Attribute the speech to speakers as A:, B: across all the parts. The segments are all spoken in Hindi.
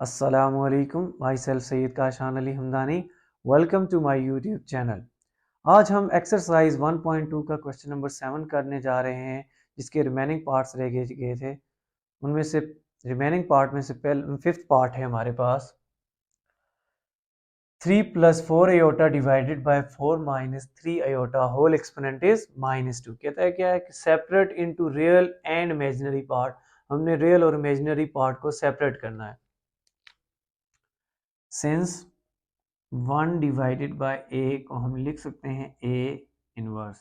A: अस्सलामुअलैकुम, myself Syed Kashan Ali Hamdani. Welcome to my YouTube channel. आज हम एक्सरसाइज 1.2 का क्वेश्चन नंबर 7 करने जा रहे हैं, जिसके रिमेनिंग पार्ट्स रह गए थे। उनमें से रिमेनिंग पार्ट में से पहले फिफ्थ पार्ट है हमारे पास। 3 + 4 iota divided by 4 - 3 iota whole exponent is -2। कहता है क्या है कि separate into real and imaginary part. हमने रियल और इमेजिनरी पार्ट को सेपरेट करना है। सिंस 1 डिवाइडेड बाय ए को हम लिख सकते हैं ए इनवर्स।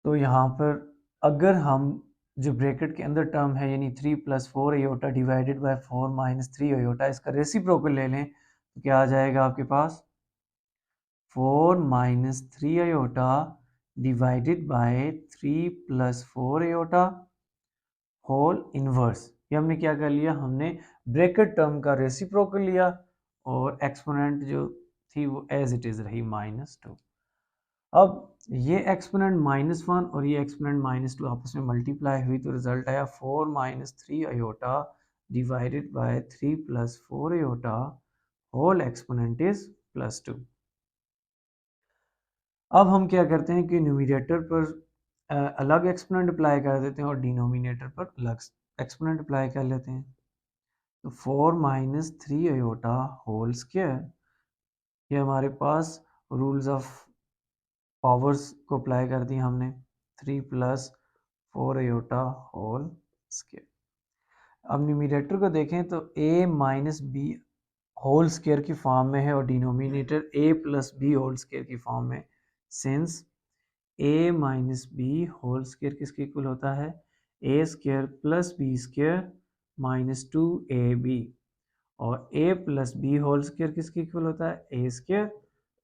A: तो यहाँ पर अगर हम जो ब्रैकेट के अंदर टर्म है यानी 3 + 4 आयोटा डिवाइडेड बाय 4 - 3 आयोटा, इसका रेसिप्रोकल ले लें तो क्या आ जाएगा आपके पास 4 - 3 iota divided by 3 + 4 iota whole inverse. ये हमने क्या कर लिया, हमने ब्रैकेट टर्म का रेसिप्रोकल लिया और एक्सपोनेंट जो थी वो एज इट इज रही -2। अब ये एक्सपोनेंट -1 और ये एक्सपोनेंट -2 आपस में मल्टीप्लाई हुई तो रिजल्ट आया 4 - 3 iota divided by 3 + 4 iota whole exponent is +2। अब हम क्या करते हैं कि न्यूमरेटर पर अलग एक्सपोनेंट अप्लाई कर देते हैं और डिनोमिनेटर पर अलग एक्सपोनेंट अप्लाई कर लेते हैं। तो 4 - 3 आयोटा होल स्क्वायर, ये हमारे पास रूल्स ऑफ पावर्स को अप्लाई कर दी हमने। 3 + 4 आयोटा होल स्क्वायर। अब न्यूमरेटर को देखें तो a - b होल स्क्वायर की फॉर्म में है और denominator a + b whole square की फॉर्म में। Since a - b whole square किसके इक्वल होता है a² + b² -2ab, और a + b होल स्क्वायर किसके इक्वल होता है a²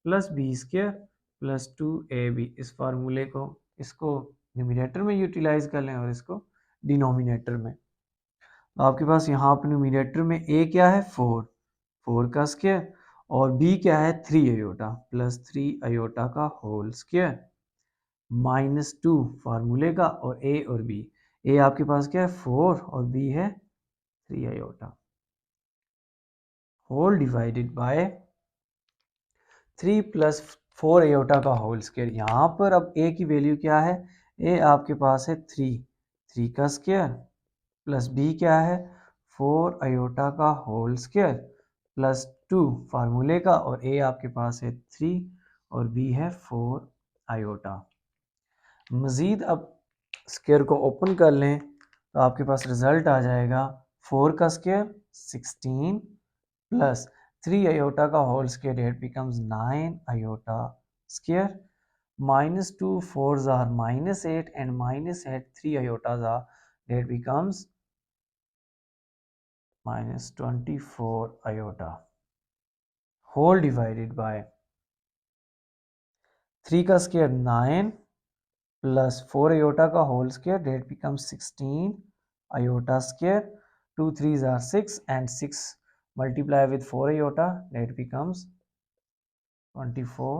A: + b² +2ab। इस फार्मूले को इसको न्यूमरेटर में यूटिलाइज कर लें और इसको डिनोमिनेटर में। तो आपके पास यहाँ पर न्यूमरेटर में a क्या है 4 का स्क्वायर, और b क्या है 3 आयोटा +3 आयोटा का होल स्क्वायर -2 फार्मूले का, और a और b। a आपके पास क्या है 4 और b है 3 iota whole divided by 3 + 4 iota का होल स्क्वायर। यहाँ पर अब a की वैल्यू क्या है, a आपके पास है 3 का स्क्वायर प्लस b क्या है 4 आयोटा का होल स्क्वायर +2 फार्मूले का, और a आपके पास है 3 और b है 4 आयोटा। मज़ीद अब स्क्वायर को ओपन कर लें तो आपके पास रिजल्ट आ जाएगा 4 का स्क्वायर 16 प्लस 3 आयोटा का whole square, that becomes 9 iota square -2 4s are -8 and -8 3 iotas are, that becomes -24 iota whole divided by 3 का स्क्वायर 9 प्लस 4 आयोटा का whole square, that becomes 16 iota square. 2 3s are 6 and 6 multiply with 4 iota, that becomes 24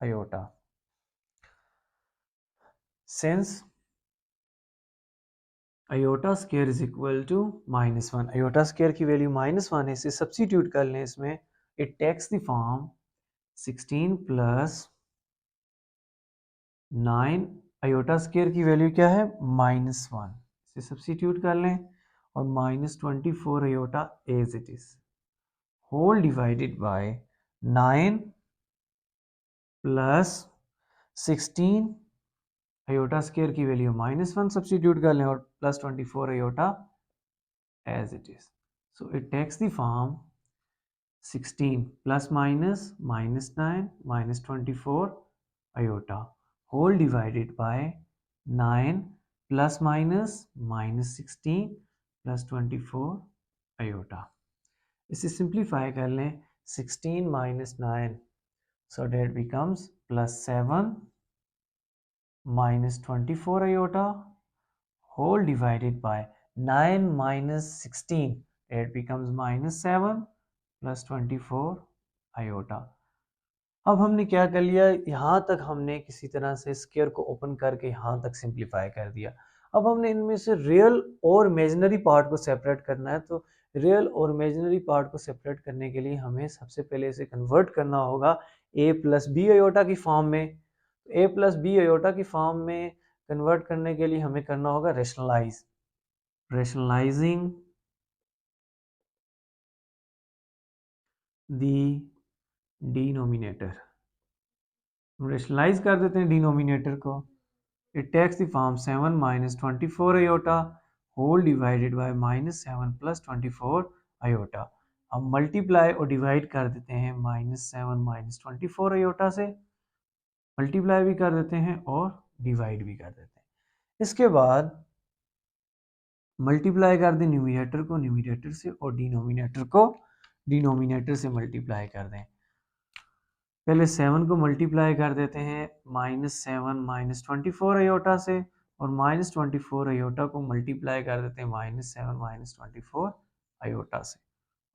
A: iota. Since iota square is equal to -1, iota square की वैल्यू -1 है, इसे सब्सिट्यूट कर लें इसमें। It takes the form 16 + 9, iota square की वैल्यू क्या है -1, इसे सब्सिट्यूट कर लें, और -24 iota as it is whole divided by 9 + 16 iota square की वैल्यू -1 सब्सिट्यूट कर लें, और +24 iota as it is. So it takes the form 16 ± -9 -24 iota whole divided by 9 ± -16 +24 iota. इसे सिंप्लीफाई कर लें 16 - 9, so that becomes +7 -24 iota whole divided by 9 - 16, it becomes -7 +24 iota. अब हमने क्या कर लिया, यहाँ तक हमने किसी तरह से स्क्वायर को ओपन करके यहाँ तक सिंप्लीफाई कर दिया। अब हमने इनमें से रियल और इमेजिनरी पार्ट को सेपरेट करना है, तो रियल और इमेजिनरी पार्ट को सेपरेट करने के लिए हमें सबसे पहले इसे कन्वर्ट करना होगा a प्लस बी अयोटा की फॉर्म में। a प्लस बी अयोटा की फॉर्म में कन्वर्ट करने के लिए हमें करना होगा रेशनलाइजिंग दी डिनोमिनेटर। रेशनलाइज कर देते हैं डिनोमिनेटर को। It takes the form 7 minus 24 iota whole divided by minus 7 plus 24 iota. अब मल्टीप्लाई और डिवाइड कर देते हैं -7 माइनस 24 अयोटा से, मल्टीप्लाई भी कर देते हैं और डिवाइड भी कर देते हैं। इसके बाद मल्टीप्लाई कर दें न्यूमिनेटर को न्यूमिनेटर से और डिनोमिनेटर को डिनोमिनेटर से मल्टीप्लाई कर दें। पहले 7 को मल्टीप्लाई कर देते हैं -7 माइनस 24 अयोटा से, और -24 अयोटा को मल्टीप्लाई कर देते हैं -7 माइनस 24 अयोटा से,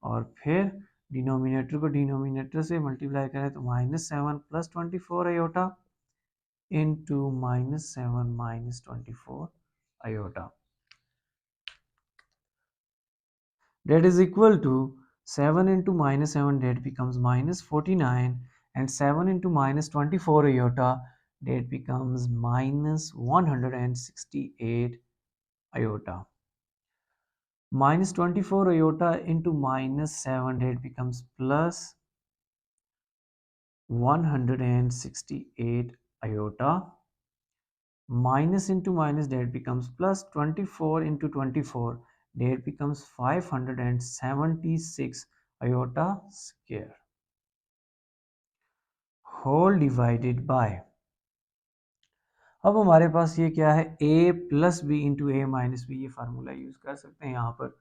A: और फिर डिनोमिनेटर को डिनोमिनेटर से मल्टीप्लाई करें तो -7 plus 24 iota into -7 minus 24 iota, that is equal to 7 into -7, that becomes -49, and 7 into -24 iota, that becomes -168 iota. -24 iota into -7, that becomes plus 168 iota. Minus into minus, that becomes plus 24 into 24, that becomes 576 iota square, whole divided by, अब हमारे पास ये क्या है, a plus b into a minus b, ये फार्मूला यूज कर सकते हैं। यहाँ पर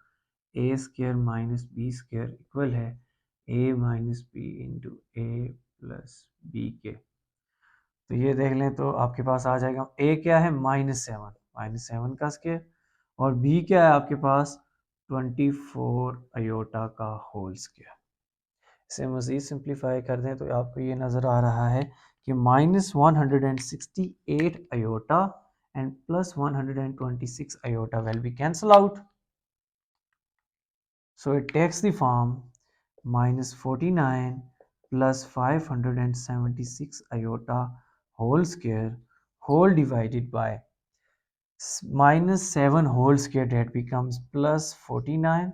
A: a square minus b square equal है a minus b into a plus b के। तो ये देख लें तो आपके पास आ जाएगा, a क्या है -7 का स्क्वायर, और b क्या है आपके पास 24 अयोटा का होल स्क्वायर। इसे मज़ीद सिंप्लीफाई कर दें तो आपको ये नज़र आ रहा है कि -168 iota and plus 126 iota will be cancel out. So it takes the form -49 plus 576 iota whole square whole divided by -7 whole square, that becomes plus 49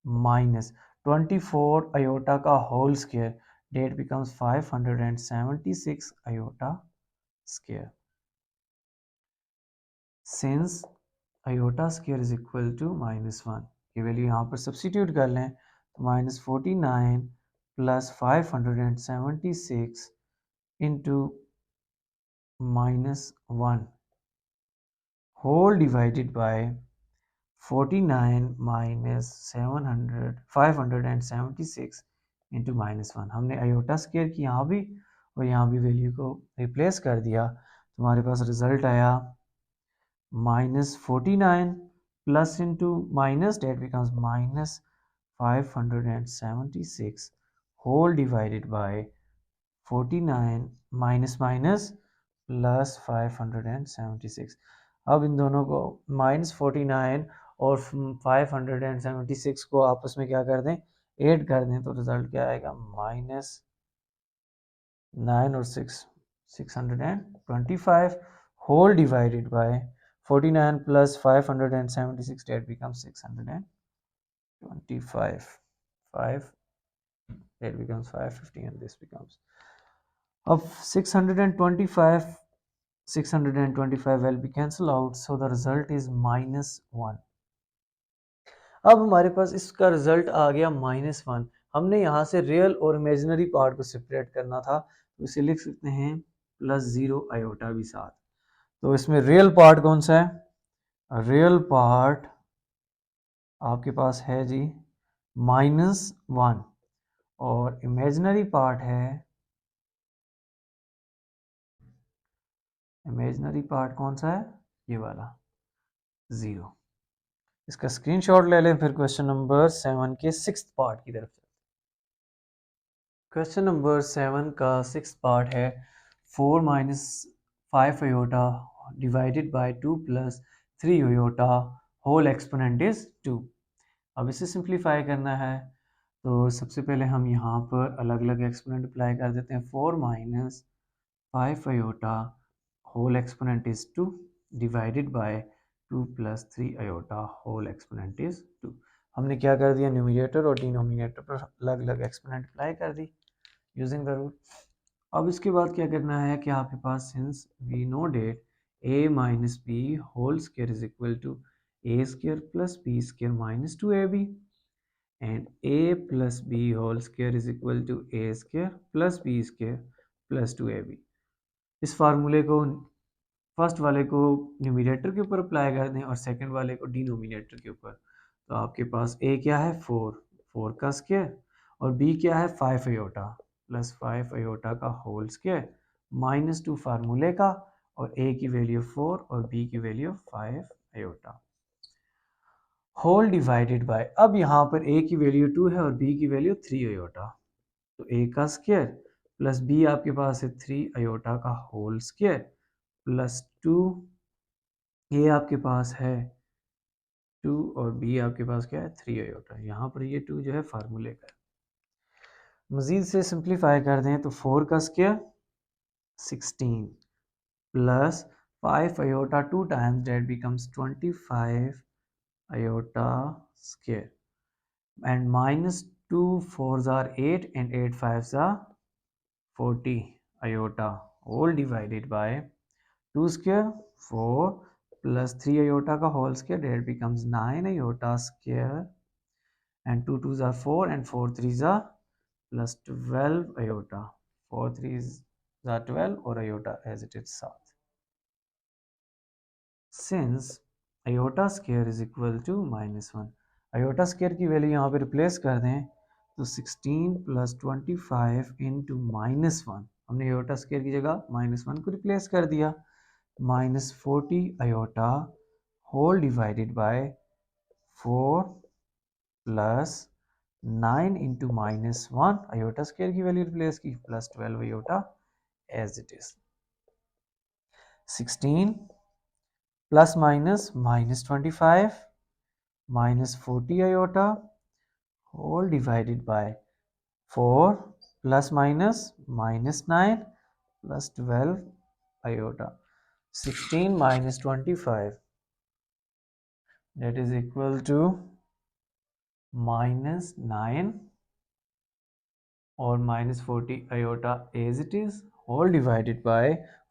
A: minus 24 iota का whole square, that becomes 576 iota square. Since iota square is equal to -1, ये वैल्यू यहाँ पर सब्सिट्यूट कर लें तो -49 plus 576 into -1 whole divided by 49 minus 576 into -1। हमने आयोटा स्क्वायर की यहाँ भी और यहाँ भी वैल्यू को रिप्लेस कर दिया, तो हमारे पास रिजल्ट आया -49 plus into minus, that becomes -576 whole divided by 49 minus minus plus 576। अब इन दोनों को -49 और 576 को आपस में क्या कर दें, ऐड कर दें, तो रिजल्ट क्या आएगा, -9 और 625 whole divided by 49 plus 576, that becomes 625, 5, that becomes 550, and this becomes, अब 625 will be cancel out, so the result is -1। अब हमारे पास इसका रिजल्ट आ गया -1। हमने यहाँ से रियल और इमेजिनरी पार्ट को सेपरेट करना था, तो इसे लिख सकते हैं +0 आयोटा भी साथ। तो इसमें रियल पार्ट कौन सा है, रियल पार्ट आपके पास है जी -1, और इमेजिनरी पार्ट है, इमेजिनरी पार्ट कौन सा है, ये वाला 0। इसका स्क्रीनशॉट ले लें, फिर क्वेश्चन नंबर 7 के 6th पार्ट की तरफ। क्वेश्चन नंबर 7 का 6th पार्ट है 4 - 5 iota divided by 2 + 3 iota whole exponent is 2। अब इसे सिंप्लीफाई करना है तो सबसे पहले हम यहाँ पर अलग अलग एक्सपोनेंट अप्लाई कर देते हैं। 4 minus 5 iota whole exponent is 2 divided by 2 plus 3 iota whole exponent is 2। हमने क्या कर दिया, न्यूमरेटर और डिनोमिनेटर पर अलग अलग एक्सपोनेंट अप्लाई कर दी यूजिंग द रूल। अब इसके बाद क्या करना है कि आपके पास since we know that a minus b whole square is equal to a square plus b square minus 2ab and a plus b whole square is equal to a square plus b square plus 2ab। इस फार्मूले को फर्स्ट वाले को न्यूमरेटर के ऊपर अप्लाई कर दें और सेकंड वाले को डिनोमिनेटर के ऊपर। तो आपके पास a क्या है 4 का स्क्वायर और b क्या है 5 आयोटा प्लस 5 आयोटा का होल स्क्वायर माइनस 2 फार्मूले का और a की वैल्यू 4 और b की value 5 iota whole divided by, अब यहाँ पर a की वैल्यू 2 है और b की वैल्यू 3 आयोटा, तो a का स्क्वायर प्लस b आपके पास है 3 आयोटा का होल स्क्वायर प्लस 2, a आपके पास है 2 और b आपके पास क्या है 3 आयोटा। यहाँ पर ये 2 जो है फार्मूले का है। मजीद से सिंप्लीफाई कर दें तो 4 का square 16 plus 5 iota 2 times that becomes 25 iota square and minus 2 4s are 8 and 8 5s are 40 iota whole divided by 2 square 4 plus 3 iota का whole square that becomes 9 iota square and 2 2s are 4 and 4 3s are plus 12 iota 4 3s are 12 और iota as it is 7। Since iota square is equal to -1, iota square की वैल्यू यहाँ पे रिप्लेस कर दें तो 16 प्लस 25 इंटू -1, हमने iota square की जगह -1 को रिप्लेस कर दिया, -40 iota whole divided by 4 plus 9 into -1, iota square की वैल्यू रिप्लेस की plus 12 iota as it is. 16 plus minus -25 minus 40 iota whole divided by 4 plus minus -9 plus 12 iota। 16 minus 25 that is equal to -9 or -40 iota as it is whole divided by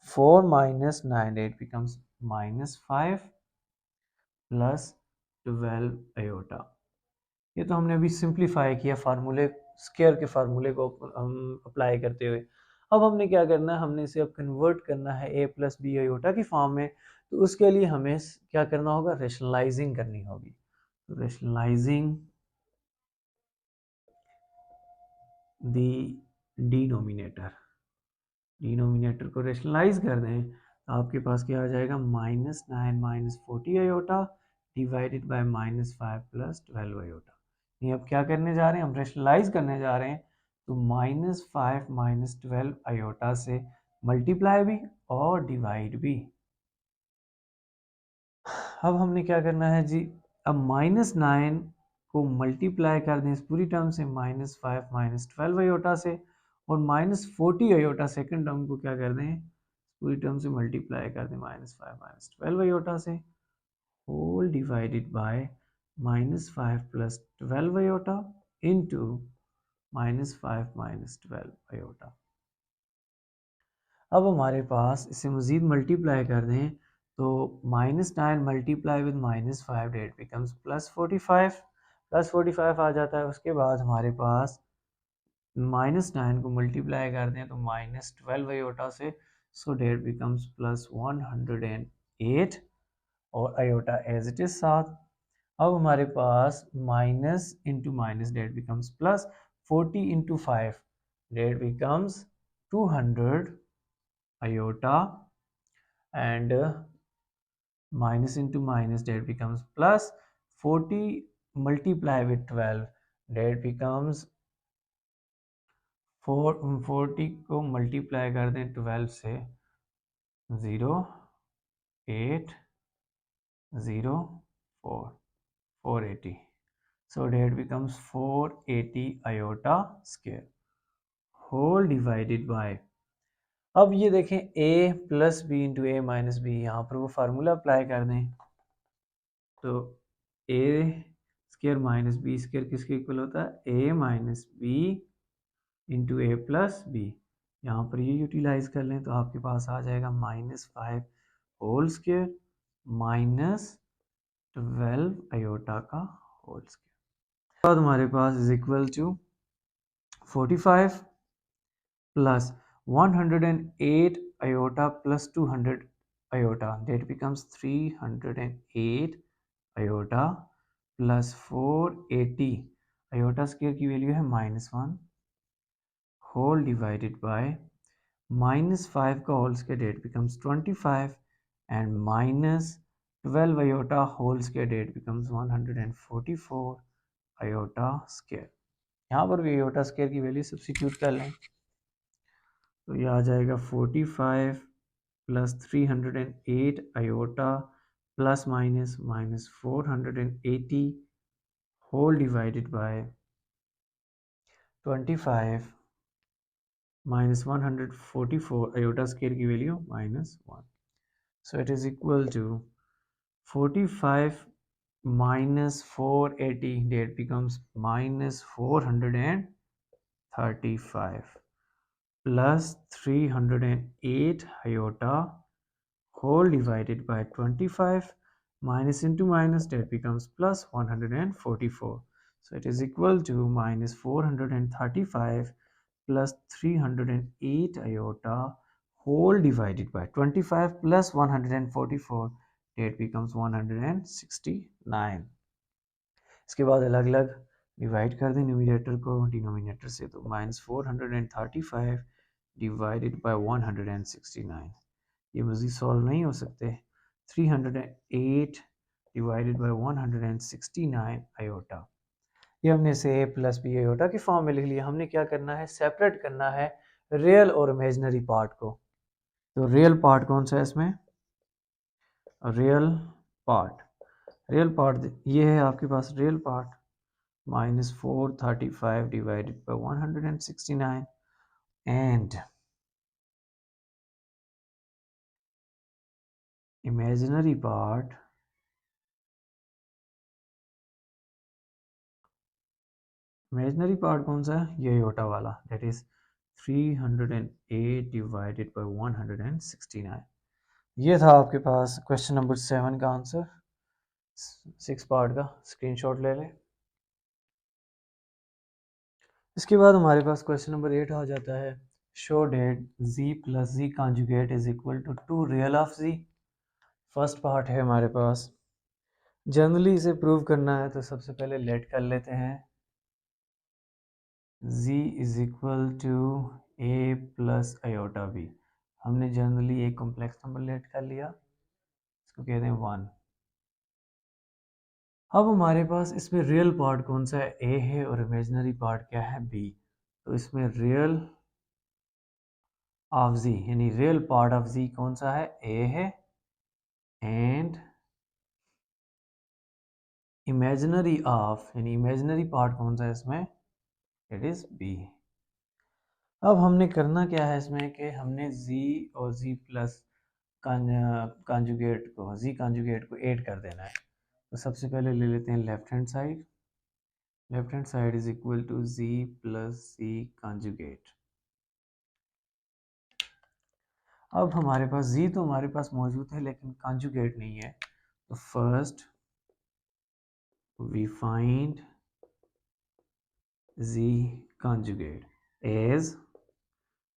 A: 4 minus 9 that becomes -5 plus 12 iota। ये तो हमने अभी सिंप्लीफाई किया फार्मूले, स्क्वायर के फार्मूले को हम अप्लाई करते हुए। अब हमने क्या करना है, हमने इसे अब कन्वर्ट करना है a प्लस बी आयोटा की फॉर्म में। तो उसके लिए हमें क्या करना होगा, रेशनलाइजिंग करनी होगी। तो रेशनलाइजिंग द डिनोमिनेटर, डिनोमिनेटर को रेशनलाइज कर दें तो आपके पास क्या आ जाएगा, -9 minus 40 iota divided by -5 plus 12 iota. ये अब क्या करने जा रहे हैं, हम रेशनलाइज करने जा रहे हैं। तो -5 माइनस 12 आयोटा से मल्टीप्लाई भी और डिवाइड भी। अब हमने क्या करना है जी, अब -9 को मल्टीप्लाई कर दें इस पूरी टर्म से -5 माइनस 12 आयोटा से, और -40 आयोटा सेकेंड टर्म को क्या कर दें, पूरी टर्म से मल्टीप्लाई कर दें -5 माइनस 12 आयोटा से, whole divided by -5 plus 12 iota into -5 minus 12 iota. अब हमारे पास इसे मज़ीद मल्टीप्लाई कर दें तो -9 मल्टीप्लाई विद -5 डेट बिकम्स +45, +45 आ जाता है। उसके बाद हमारे पास -9 को मल्टीप्लाई कर दें तो -12 आयोटा से, सो डेट बिकम्स +108 और आयोटा एज इट इज 7। अब हमारे पास minus into minus that becomes plus, 40 into 5 that becomes 200 iota and minus into minus that becomes plus, 40 multiply with 12 that becomes 40 को मल्टीप्लाई कर दें 12 से 0 8 0 4 480. So that becomes 480 iota square whole divided by, अब ये देखें a plus b into a minus b, यहाँ पर वो फार्मूला अप्लाई कर दें तो a square minus b square किसके इक्वल होता है, a minus b into a plus b. यहाँ पर ये यूटिलाइज कर लें तो आपके पास आ जाएगा -5 होल स्केयर माइनस 12 अयोटा का होल स्केयर। बाद हमारे पास is equal to 45 plus 108 iota plus 200 iota, that becomes 308 iota plus 480 iota square की वैल्यू है -1 whole divided by -5 का whole square, that becomes 25 and -12 iota whole square, डेट becomes 144 iota square। यहाँ पर भी iota square की वैल्यू सब्स्टिट्यूट कर लें तो ये आ जाएगा 45 plus 308 iota plus minus -480 whole divided by 25 minus 144 iota square की value -1, so it is equal to 45 minus 480, that becomes minus 435 plus 308 iota whole divided by 25, minus into minus, that becomes plus 144. So it is equal to minus 435 plus 308 iota whole divided by 25 plus 144, that becomes 169. इसके बाद अलग अलग डिवाइड कर दें न्यूमरेटर को डिनोमिनेटर से, तो -435 डिवाइडेड बाय 169, ये मज़ीद सॉल्व नहीं हो सकते। 308 डिवाइडेड बाय 169 आयोटा, ये हमने से a प्लस बी आयोटा की फॉर्म में लिख लिया। हमने क्या करना है, सेपरेट करना है रियल और इमेजिनरी पार्ट को। तो रियल पार्ट कौन सा है इसमें, रियल पार्ट ये है आपके पास real part -435 divided by 169 and imaginary part कौन सा है, ये आयोटा वाला, that is 308 डिवाइडेड बाय 169। ये था आपके पास क्वेश्चन नंबर 7 का आंसर। 6 पार्ट का स्क्रीनशॉट ले लें। इसके बाद हमारे पास क्वेश्चन नंबर 8 आ जाता है, show that z plus z conjugate is equal to 2 real of z। First part है हमारे पास, जनरली इसे प्रूव करना है तो सबसे पहले लेट कर लेते हैं z is equal to a plus iota b। हमने जनरली एक कॉम्प्लेक्स नंबर लेट कर लिया, इसको कहते हैं 1। अब हमारे पास इसमें रियल पार्ट कौन सा है, a है, और इमेजिनरी पार्ट क्या है, b। तो इसमें रियल ऑफ z यानी रियल पार्ट ऑफ z कौन सा है, a है, एंड इमेजिनरी ऑफ यानी इमेजिनरी पार्ट कौन सा है इसमें, इट इज b। अब हमने करना क्या है इसमें कि हमने z और z प्लस कॉन्जुगेट को ऐड कर देना है। तो सबसे पहले ले लेते हैं left hand side is equal to z plus z conjugate. अब हमारे पास z तो हमारे पास मौजूद है लेकिन कॉन्जुगेट नहीं है, तो first we find z conjugate as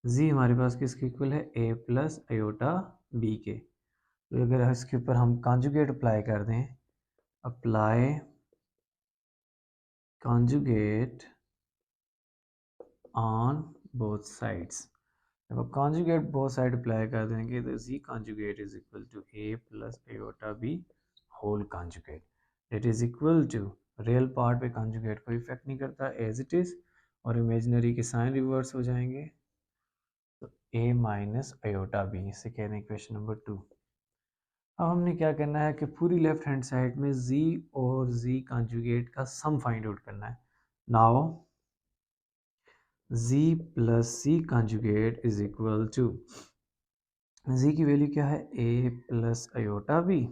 A: z हमारे पास किसके इक्वल है, a प्लस आयोटा b के। तो अगर इसके ऊपर हम कॉन्जुगेट अप्लाई कर दें, apply conjugate on both sides, जब आप कॉन्जुगेट बोथ साइड अप्लाई कर देंगे तो z conjugate is equal to a plus iota b whole conjugate, that is equal to real part पे कॉन्जुगेट कोई इफेक्ट नहीं करता एज इट इज, और इमेजिनरी के साइन रिवर्स हो जाएंगे, तो a माइनस आयोटा b, इसे कह दें क्वेश्चन नंबर 2। अब हमने क्या करना है कि पूरी लेफ्ट हैंड साइड में z और z कंजुगेट का सम फाइंड आउट करना है। Now z plus c conjugate is equal to, z की वैल्यू क्या है a प्लस अयोटा b,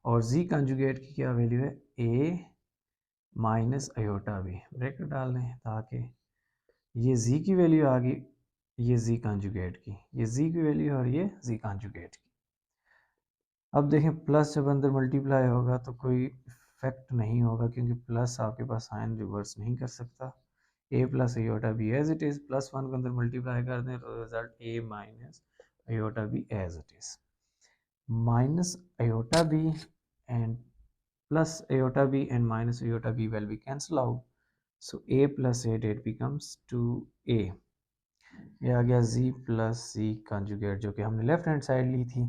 A: और z कंजुगेट की क्या वैल्यू है a minus iota b। Bracket डाल दें ताकि ये z की वैल्यू आ गई, ये z कंजुगेट की, ये z की वैल्यू और ये z कंजुगेट की। अब देखें प्लस जब अंदर मल्टीप्लाई होगा तो कोई इफेक्ट नहीं होगा, क्योंकि प्लस आपके पास साइन रिवर्स नहीं कर सकता। A plus iota b as it is, plus one को अंदर मल्टीप्लाई कर दें तो result a minus iota b as it is, minus iota b and plus iota b and minus iota b will be cancel out, so a plus a that becomes 2a। ये आ गया z plus c conjugate जो कि हमने लेफ्ट हैंड साइड ली थी,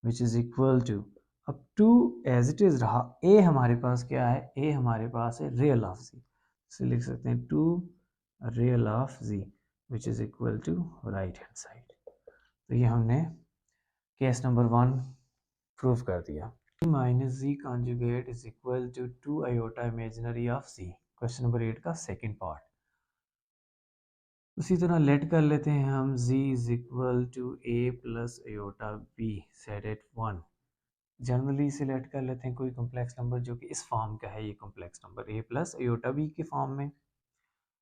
A: which is equal to, अब 2 as it is रहा, a हमारे पास क्या है, a हमारे पास है real of z, इसे लिख सकते हैं 2 real of z which is equal to right hand side। तो ये हमने केस नंबर 1 प्रूव कर दिया। Minus z conjugate is equal to 2 iota imaginary of z, question number 8 का सेकंड पार्ट। उसी तरह लेट कर लेते हैं हम z is equal to a plus iota b set at 1। Generally इसे लेट कर लेते हैं कोई कॉम्प्लेक्स नंबर जो कि इस फॉर्म का है, ये complex number a plus iota b के फॉर्म में,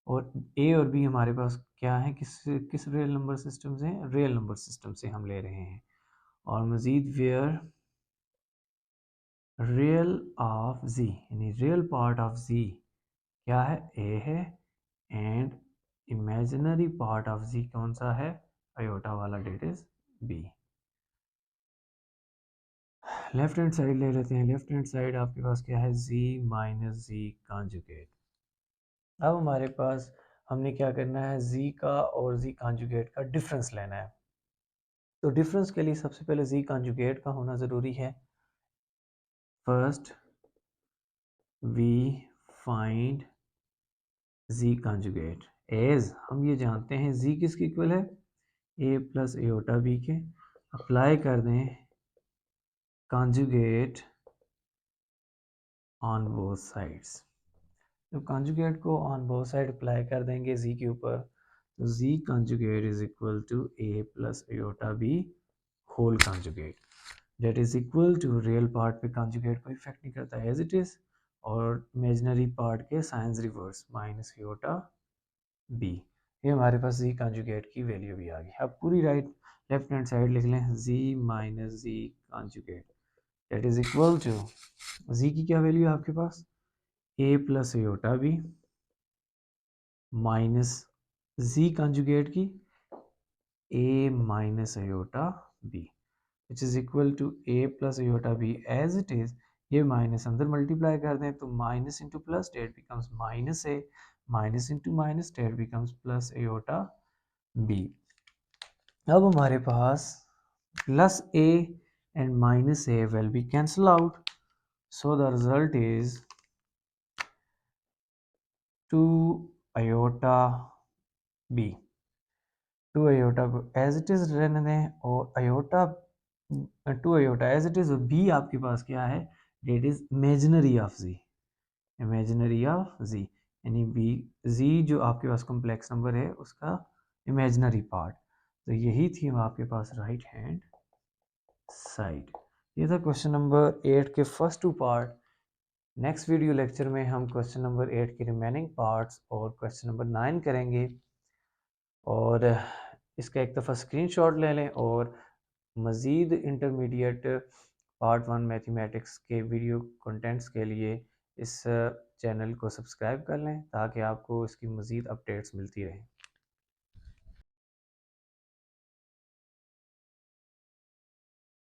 A: और a और b हमारे पास क्या है, किस किस रियल नंबर सिस्टम से, रियल नंबर सिस्टम से हम ले रहे हैं। और मज़ीद वेयर रियल ऑफ z यानी रियल पार्ट ऑफ z क्या है, a है, and imaginary part of z कौन सा है, अयोटा वाला, डेट इज b। लेफ्ट हैंड साइड ले लेते हैं, लेफ्ट हैंड साइड आपके पास क्या है, z माइनस z कॉन्जुगेट। अब हमारे पास हमने क्या करना है, z का और z कॉन्जुगेट का डिफरेंस लेना है। तो डिफरेंस के लिए सबसे पहले z कॉन्जुगेट का होना ज़रूरी है। First we find z conjugate as, हम ये जानते हैं z किसके इक्वल है, a प्लस एयोटा b के। अप्लाई कर दें कंजुगेट ऑन बोथ साइड्स। जब कंजुगेट को ऑन बोथ साइड अप्लाई कर देंगे z के ऊपर, तो z conjugate is equal to a plus iota b whole conjugate, that is equal to real part पे कंजुगेट कोई इफेक्ट नहीं करता एज इट इज, और इमेजिनरी पार्ट के science reverse minus iota b। ये हमारे पास z कंजुगेट की वैल्यू भी आ गई। अब पूरी राइट लेफ्ट हैंड साइड लिख लें, z minus z conjugate that is equal to, z की क्या वैल्यू है आपके पास, a plus iota b minus z conjugate की a minus iota b which is equal to a plus iota b as it is. ये माइनस अंदर मल्टीप्लाई कर दें तो minus into plus that becomes minus a, minus into minus that becomes plus iota b। अब हमारे पास plus a and minus a will be cancel out, so the result is 2 iota b। 2 iota को एज इट इज रहने दें, और iota 2 iota as it is, b आपके पास क्या है, that is imaginary of z, imaginary of z यानी b, z जो आपके पास कॉम्प्लेक्स नंबर है उसका इमेजिनरी पार्ट। तो यही थी आपके पास राइट हैंड साइड। ये था क्वेश्चन नंबर 8 के first 2 part. Next video lecture में हम क्वेश्चन नंबर 8 के रिमेनिंग पार्ट्स और क्वेश्चन नंबर 9 करेंगे, और इसका एक दफ़ा स्क्रीनशॉट ले लें, और मज़ीद इंटरमीडिएट पार्ट 1 मैथमेटिक्स के वीडियो कंटेंट्स के लिए इस चैनल को सब्सक्राइब कर लें ताकि आपको इसकी मज़ीद अपडेट्स मिलती रहें।